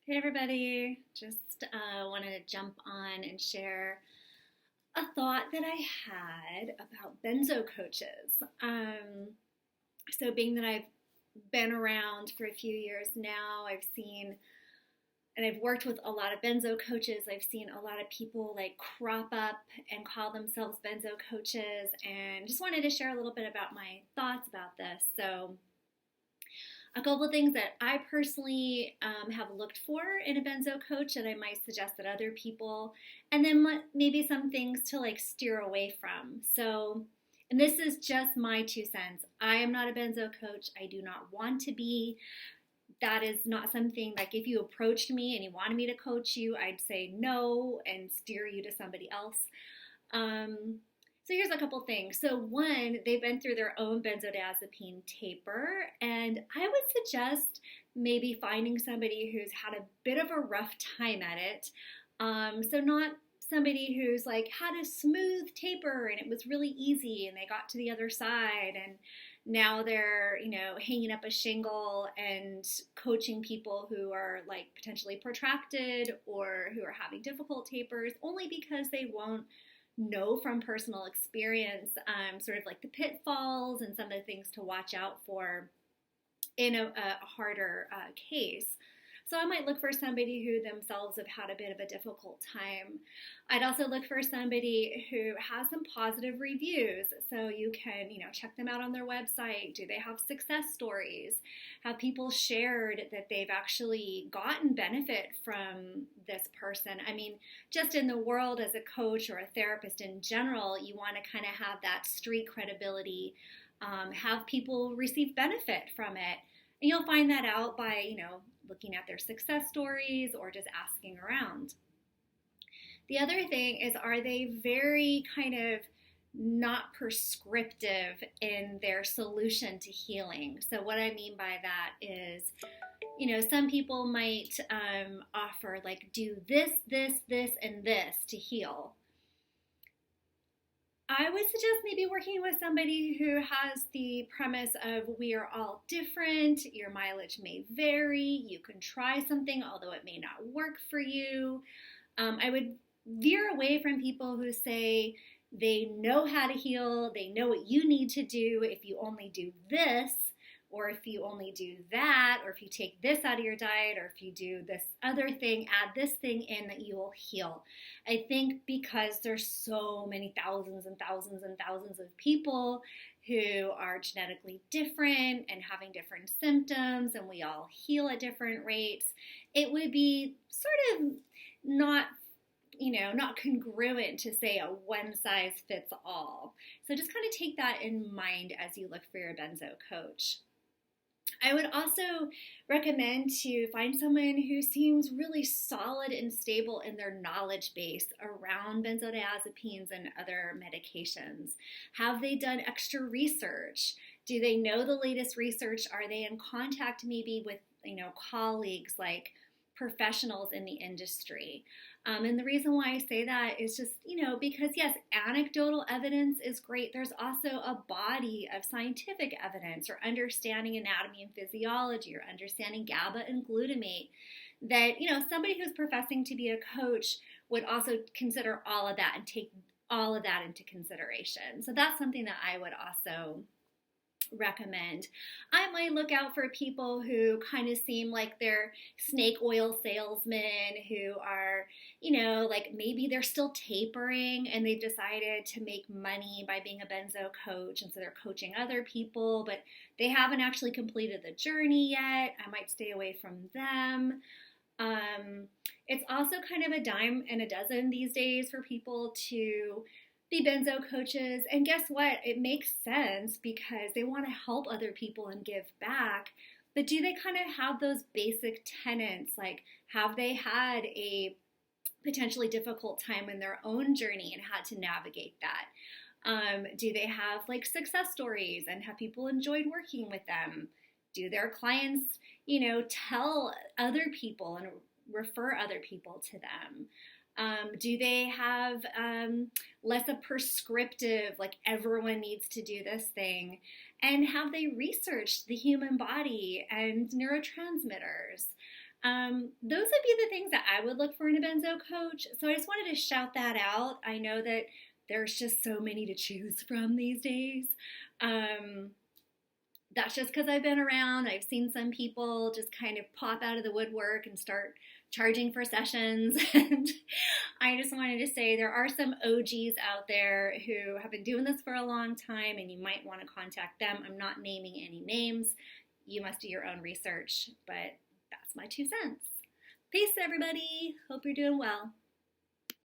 Hey everybody, just want to jump on and share a thought that I had about benzo coaches. Being that I've been around for a few years now, I've seen and I've worked with a lot of benzo coaches. I've seen a lot of people like crop up and call themselves benzo coaches, and just wanted to share a little bit about my thoughts about this. A couple of things that I personally have looked for in a benzo coach that I might suggest that other people, and then maybe some things to like steer away from. And this is just my 2 cents. I am not a benzo coach. I do not want to be. That is not something like if you approached me and you wanted me to coach you, I'd say no and steer you to somebody else. So here's a couple things. So one, they've been through their own benzodiazepine taper, and I would suggest maybe finding somebody who's had a bit of a rough time at it. So not somebody who's like had a smooth taper and it was really easy and they got to the other side and now they're, hanging up a shingle and coaching people who are like potentially protracted or who are having difficult tapers only because they won't know from personal experience sort of like the pitfalls and some of the things to watch out for in a harder case. So I might look for somebody who themselves have had a bit of a difficult time. I'd also look for somebody who has some positive reviews. So you can, check them out on their website. Do they have success stories? Have people shared that they've actually gotten benefit from this person? I mean, just in the world as a coach or a therapist in general, you want to kind of have that street credibility, have people receive benefit from it. And you'll find that out by, looking at their success stories or just asking around. The other thing is, are they very kind of not prescriptive in their solution to healing? So what I mean by that is, some people might offer like, do this, this, this, and this to heal. I would suggest maybe working with somebody who has the premise of we are all different, your mileage may vary, you can try something although it may not work for you. I would veer away from people who say they know how to heal, they know what you need to do if you only do this, or if you only do that, or if you take this out of your diet, or if you do this other thing, add this thing in, that you will heal. I think because there's so many thousands and thousands and thousands of people who are genetically different and having different symptoms, and we all heal at different rates, it would be sort of not congruent to say a one size fits all. So just kind of take that in mind as you look for your benzo coach. I would also recommend to find someone who seems really solid and stable in their knowledge base around benzodiazepines and other medications. Have they done extra research? Do they know the latest research? Are they in contact maybe with, colleagues like professionals in the industry? And the reason why I say that is just, because yes, anecdotal evidence is great. There's also a body of scientific evidence or understanding anatomy and physiology or understanding GABA and glutamate that, somebody who's professing to be a coach would also consider all of that and take all of that into consideration. So that's something that I would also recommend. I might look out for people who kind of seem like they're snake oil salesmen who are, like maybe they're still tapering and they've decided to make money by being a benzo coach, and so they're coaching other people, but they haven't actually completed the journey yet. I might stay away from them. It's also kind of a dime and a dozen these days for people to be benzo coaches, and guess what? It makes sense because they want to help other people and give back. But do they kind of have those basic tenets? Like, have they had a potentially difficult time in their own journey and had to navigate that? Do they have like success stories and have people enjoyed working with them? Do their clients, tell other people and refer other people to them? Do they have less a prescriptive, like everyone needs to do this thing? And have they researched the human body and neurotransmitters? Those would be the things that I would look for in a benzo coach. So I just wanted to shout that out. I know that there's just so many to choose from these days. Um, that's just because I've been around. I've seen some people just kind of pop out of the woodwork and start charging for sessions. And I just wanted to say there are some OGs out there who have been doing this for a long time, and you might want to contact them. I'm not naming any names. You must do your own research, but that's my 2 cents. Peace, everybody. Hope you're doing well.